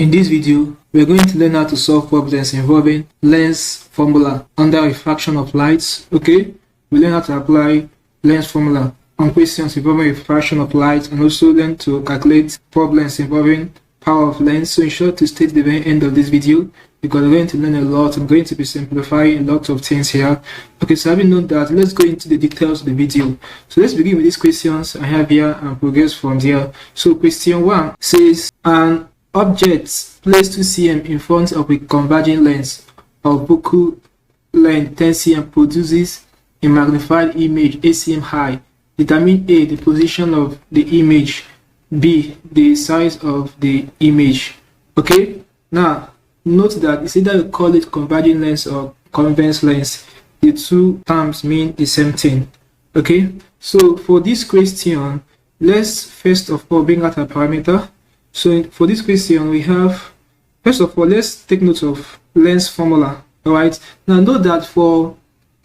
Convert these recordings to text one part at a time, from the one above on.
In this video, we are going to learn how to solve problems involving lens formula under refraction of light. Okay, we learn how to apply lens formula on questions involving refraction of light, and also learn to calculate problems involving power of lens. So ensure to stay to the very end of this video because we're going to learn a lot. I'm going to be simplifying a lot of things here. Okay, so having known that, let's go into the details of the video. So let's begin with these questions I have here and progress from there. So question 1 says an object placed 2 cm in front of a converging lens of focal length 10 cm produces a magnified image 8 cm high. Determine A, the position of the image, B, the size of the image. Okay, now note that it's either you call it converging lens or convex lens. The two terms mean the same thing. Okay, so for this question, let's first of all bring out a parameter. So for this question, we have, first of all, let's take note of lens formula. All right, now note that for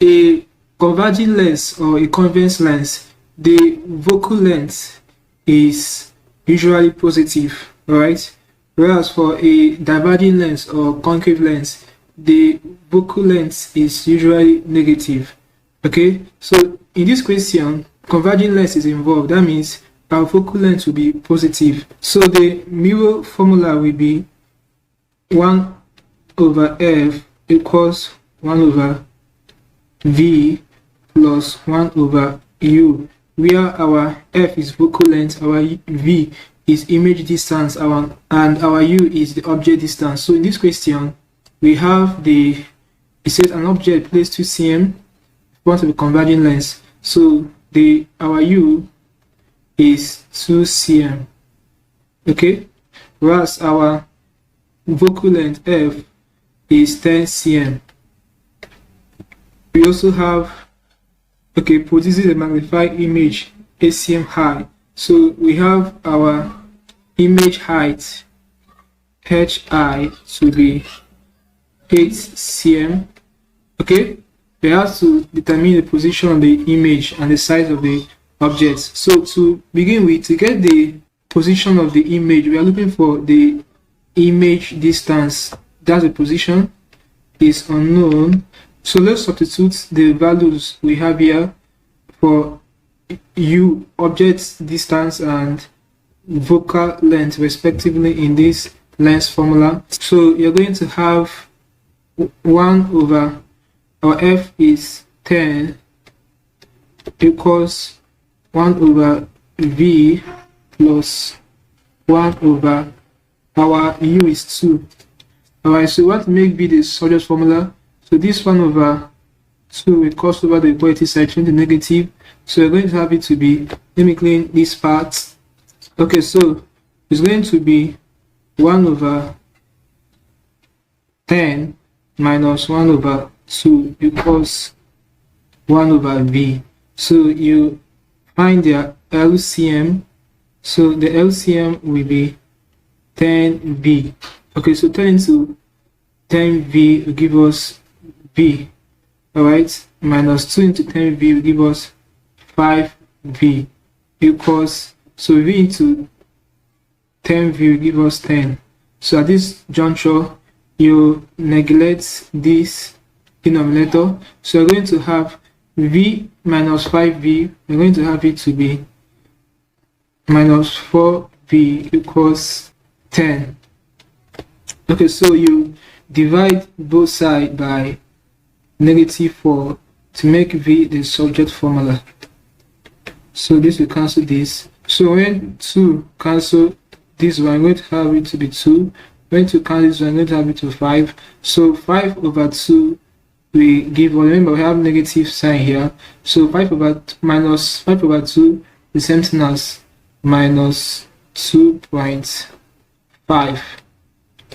a converging lens or a convex lens, the focal length is usually positive. All right, whereas for a diverging lens or concave lens, the focal length is usually negative. Okay, so in this question, converging lens is involved. That means our focal length will be positive. So the mirror formula will be 1 over f equals 1 over v plus 1 over u, where our f is focal length, our v is image distance, and our u is the object distance. So in this question, we have it says an object placed 2 cm in front of a converging lens. So our u is 2 cm. Okay, whereas our focal length f is 10 cm. We also have, okay, produces a magnified image 8 cm high. So we have our image height hi to be 8 cm. Okay, we have to determine the position of the image and the size of the object. So to begin with, to get the position of the image, we are looking for the image distance. That's the position is unknown. So let's substitute the values we have here for u, object distance, and focal length respectively in this lens formula. So you're going to have 1 over our f is 10 equals 1 over v plus 1 over our u is 2. Alright, so we want to make v the surface formula. So this 1 over 2 will cross over the equality side, change the negative. So we're going to have it to be, let me clean this part. Okay, so it's going to be 1 over 10 minus 1 over 2 equals 1 over v. So you find their LCM. So the LCM will be 10v. Okay, so 10 into 10v will give us v. Alright, minus 2 into 10v will give us 5v equals, so v into 10v will give us 10. So at this juncture, you neglect this denominator. So we're going to have v minus 5v, we're going to have it to be minus 4v equals 10. Okay, so you divide both sides by -4 to make v the subject formula. So this will cancel this. So when 2 cancel this one, I'm going to have it to be 2. When 2 cancel this one, I'm going to have it to 5. So 5 over 2 we give, remember we have negative sign here. So minus 5 over 2 is the same thing as minus 2.5.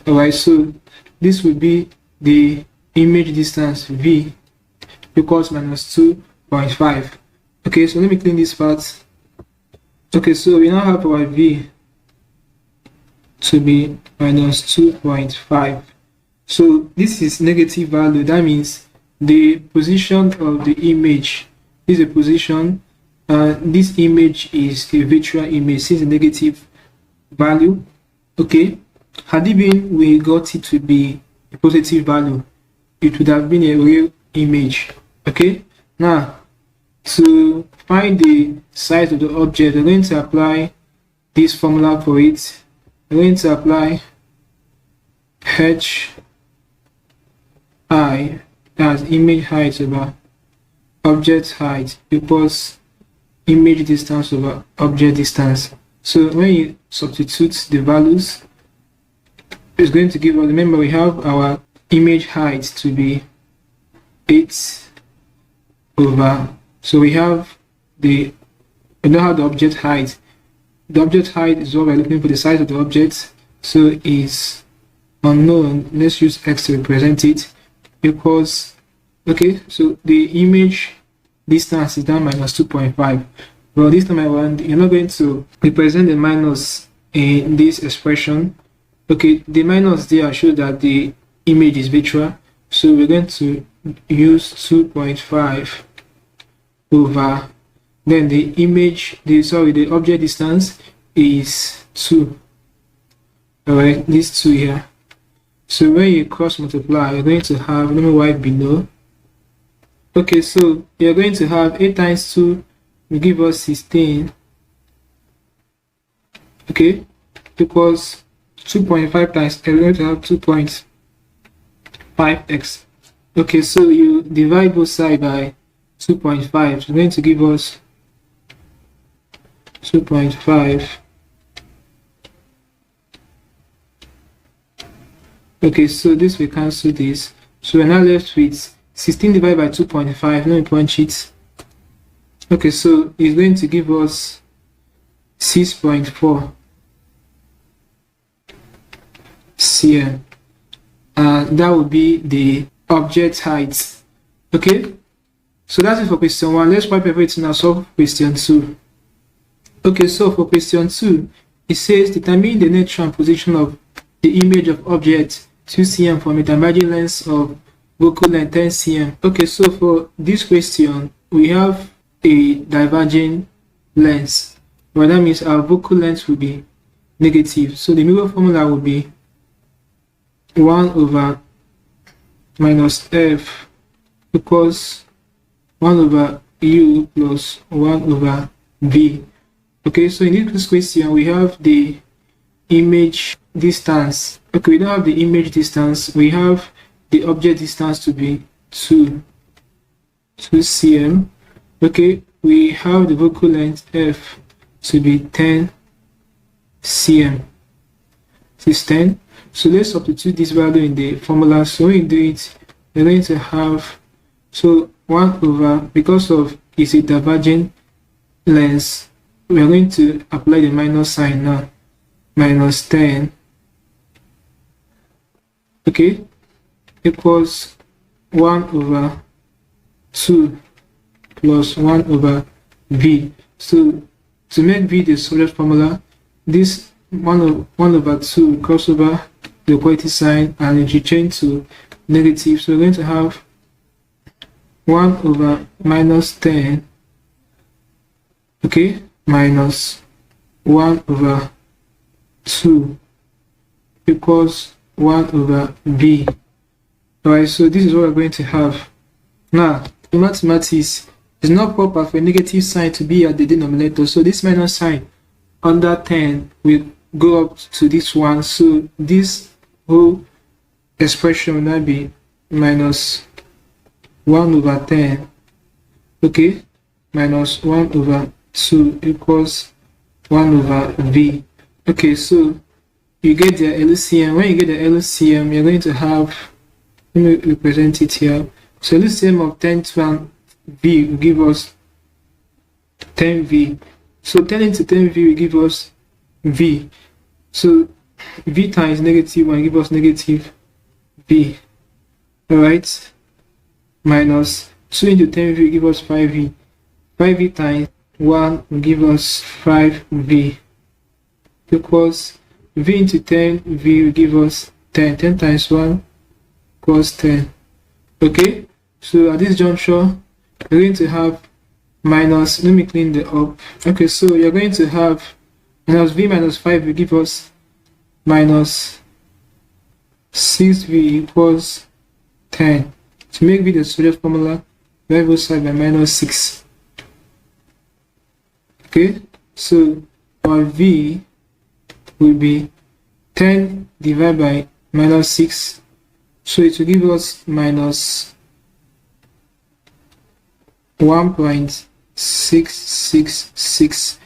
Alright, so this would be the image distance v equals minus 2.5. Okay, so let me clean this part. Okay, so we now have our v to be minus 2.5. So this is negative value. That means the position of the image is a position. This image is a virtual image, since a negative value. Okay, Had it been we got it to be a positive value, it would have been a real image. Okay, now to find the size of the object, we're going to apply this formula for it. We're going to apply hi, as image height over object height, equals image distance over object distance. So when you substitute the values, it's going to give us, remember we have our image height to be 8 over, so we don't have the object height. The object height is what we're looking for, the size of the object, so is unknown. Let's use x to represent it, equals, okay, so the image distance is down minus 2.5. Well, this time around, you're not going to represent the minus in this expression. Okay, the minus there shows that the image is virtual, so we're going to use 2.5 over, then the object distance is 2. Alright, this 2 here. So when you cross multiply, you're going to have, let me write below. Okay, so you're going to have 8 times 2 will give us 16. Okay, equals 2.5 times, you're going to have 2.5x. Okay, so you divide both sides by 2.5, so it's going to give us 2.5. Okay, so this will cancel this, so we're now left with 16 divided by 2.5. Let me punch it. Okay, so it's going to give us 6.4 cm, and that would be the object height. Okay, so that's it for question 1. Let's wipe everything and solve question 2. Okay, so for question 2, it says determine the nature and position of the image of object 2 cm from a diverging length of focal length 10 cm. Okay, so for this question, we have a diverging length. Well, that means our focal length will be negative. So the middle formula will be 1 over minus f equals 1 over u plus 1 over v. Okay, so in this question, we have the image distance. Okay, we don't have the image distance, we have the object distance to be 2 cm. Okay, we have the focal length f to be 10 cm. This is 10. So let's substitute this value in the formula. So when you do it, you're going to have, so 1 over, because of it's a diverging length, we are going to apply the minus sign now. Minus 10, okay, equals 1 over 2 plus 1 over v. So to make v the solid formula, this 1 over 2 cross over the equality sign and it will change to negative. So we're going to have 1 over minus 10, okay, minus 1 over 2 equals 1 over v. Alright, so this is what we're going to have. Now, in mathematics, it's not proper for a negative sign to be at the denominator, so this minus sign under 10 will go up to this one, so this whole expression will now be minus 1 over 10, okay, minus 1 over 2 equals 1 over v. Okay, so you get the LCM. When you get the LCM, you're going to have, let me represent it here. So LCM of 10 to v will give us 10v. So 10 into 10v will give us v. So v times negative 1 give us negative v. Alright, minus 2 into 10v will give us 5v. 5v times 1 will give us 5v equals v into 10v will give us 10. 10 times 1 equals 10. Okay, so at this juncture we're going to have minus, let me clean the up. Okay, so you're going to have minus v minus 5 will give us minus 6v equals 10. To make v the solid formula, divide both sides by minus 6. Okay, so our v will be 10 divided by minus 6, so it will give us minus 1.666.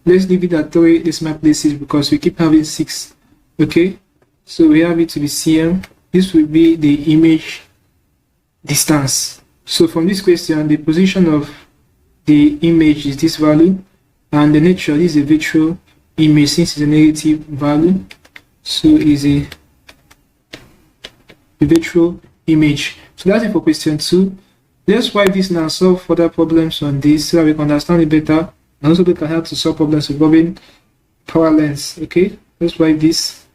Let's leave it at 3 decimal places because we keep having 6. Okay, so we have it to be cm. This will be the image distance. So from this question, the position of the image is this value, and the nature is a virtual image since it's a negative value, so is a virtual image. So that's it for question 2. Let's wipe this now and solve further problems on this so that we can understand it better, and also we can help to solve problems involving power lens. Okay, let's wipe this.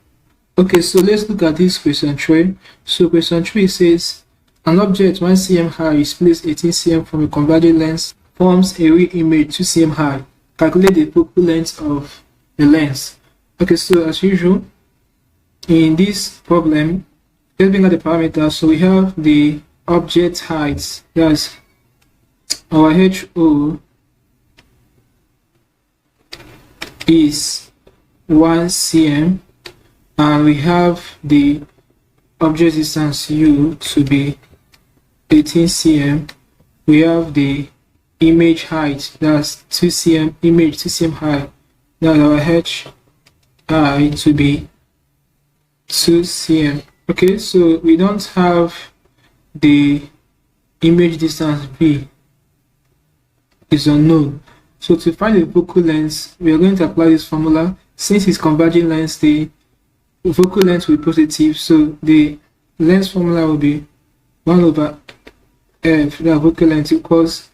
Okay, so let's look at this question 3. So question 3 says an object 1 cm high is placed 18 cm from a converging lens, forms a real image 2 cm high. Calculate the focal length of the lens. Okay, so as usual in this problem, let's bring out the parameters. So we have the object height, that's our HO is 1 cm, and we have the object distance U to be 18 cm. We have the image height, that's 2 cm, image 2 cm high, that's our H I to be 2 cm. Okay, so we don't have the image distance B is unknown. So to find the focal length, we are going to apply this formula. Since it's converging lens, the focal length will be positive, so the lens formula will be 1 over f, the focal length equals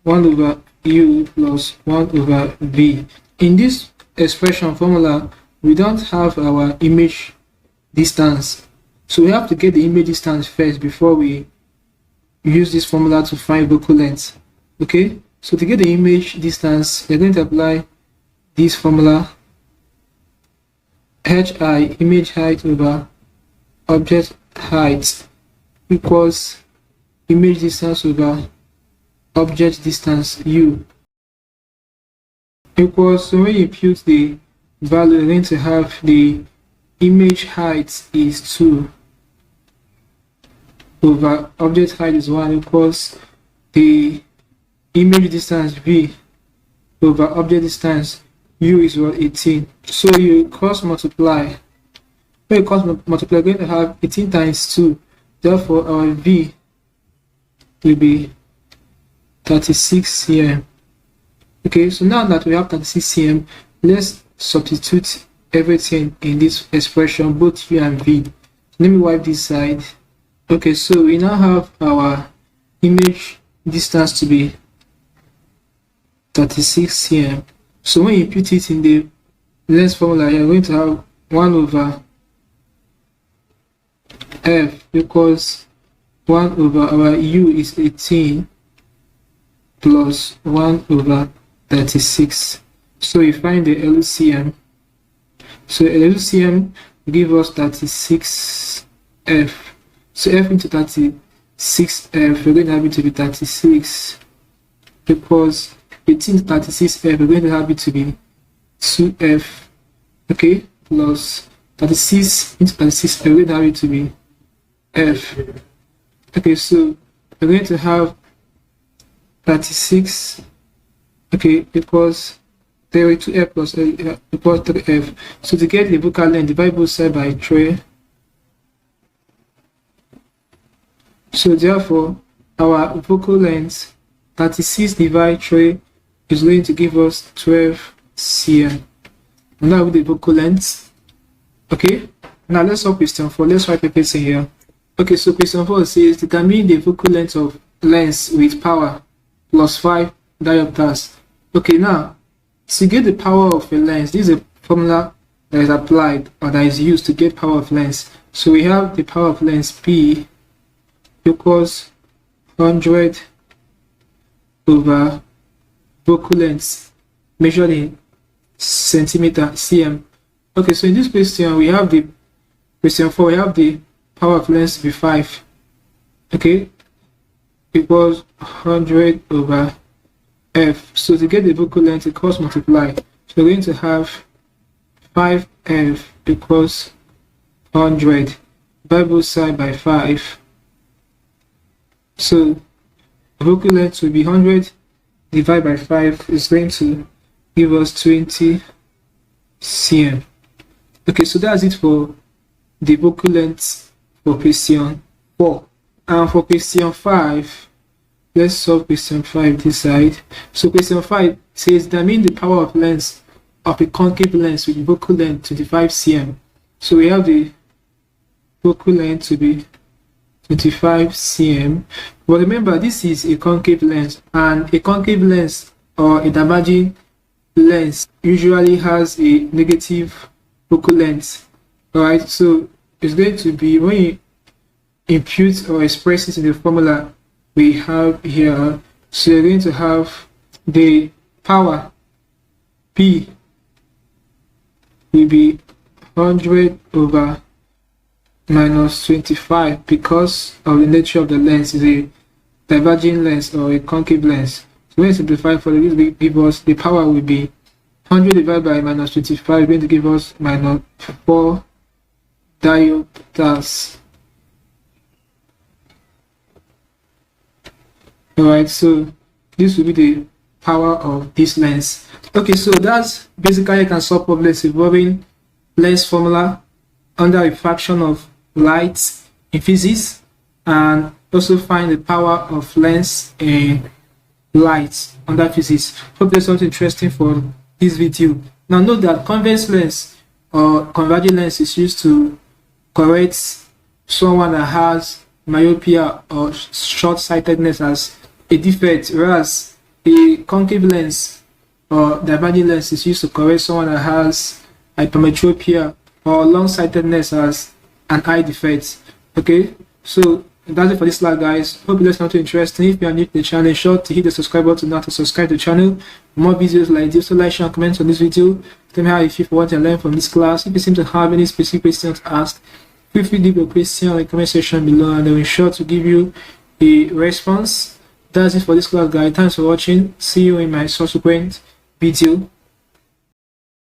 1 over u plus 1 over v. In this expression formula, we don't have our image distance, so we have to get the image distance first before we use this formula to find focal length. Okay, so to get the image distance, we're going to apply this formula: hi, image height, over object height equals image distance over object distance u, equals, so when you impute the value, you're going to have the image height is 2 over object height is 1 equals the image distance v over object distance u is 18. So you cross multiply. When you cross multiply, you're going to have 18 times 2. Therefore, our v will be 36 cm. Okay, so now that we have 36 cm, let's substitute everything in this expression, both u and v. Let me wipe this side. Okay, so we now have our image distance to be 36 cm. So when you put it in the lens formula, you're going to have 1 over f equals 1 over our u is 18 plus 1 over 36. So we find the LCM. So LCM give us 36f. So f into 36f, we're going to have it to be 36, because 18 to 36f, we're going to have it to be 2f. Okay, plus 36 into 36f, we're going to have it to be f. Okay, so we're going to have 36, okay, equals 32f plus equals 3f. So to get the focal length, divide both sides by 3. So therefore, our focal length 36 divided 3 is going to give us 12 cm. And that will be the focal length. Okay, now let's solve question 4. Let's write everything here. Okay, so question 4 says determine the focal length of lens with power plus 5 diopters. Okay, now to get the power of a lens, this is a formula that is applied or that is used to get power of lens. So we have the power of lens P equals 100 over focal length measured in centimeter cm. Okay, so in this question we have the question 4, we have the power of length to be 5. Okay, equals 100 over f. So to get the vocal length, it cross multiply. So we're going to have 5f equals 100. Divide both sides by 5. So vocal length will be 100 divided by 5 is going to give us 20 cm. Okay, so that's it for the vocal length for question 4. And for question 5, let's solve question 5 this side. So question 5 says determine the power of length of a concave lens with vocal length 25 cm. So we have the vocal length to be 25 cm. But remember, this is a concave lens, and a concave lens or a diverging lens usually has a negative vocal length. Alright, so it's going to be, when you impute or express it in the formula we have here, so you're going to have the power P will be 100 over minus 25 because of the nature of the lens is a diverging lens or a concave lens. So when you simplify for this, will give us the power will be 100 divided by minus 25, going to give us minus 4 diopters. Alright, so this will be the power of this lens. Okay, so that's basically you can solve problems involving lens formula under refraction of light in physics, and also find the power of lens in light under physics. Hope there's something interesting for this video. Now note that convex lens or converging lens is used to correct someone that has myopia or short-sightedness as a defect, whereas a concave lens or diverging lens is used to correct someone that has hypermetropia or long-sightedness as an eye defect. Okay, so that's it for this slide, guys. Hope you learned something interesting. If you are new to the channel, ensure to hit the subscribe button now to subscribe to the channel for more videos like this. So like, share, and comment on this video. Tell me how you feel for what you learned from this class. If you seem to have any specific questions asked, feel free to leave your question in the comment section below, and I will ensure to give you a response. That's it for this class, guys. Thanks for watching. See you in my subsequent video.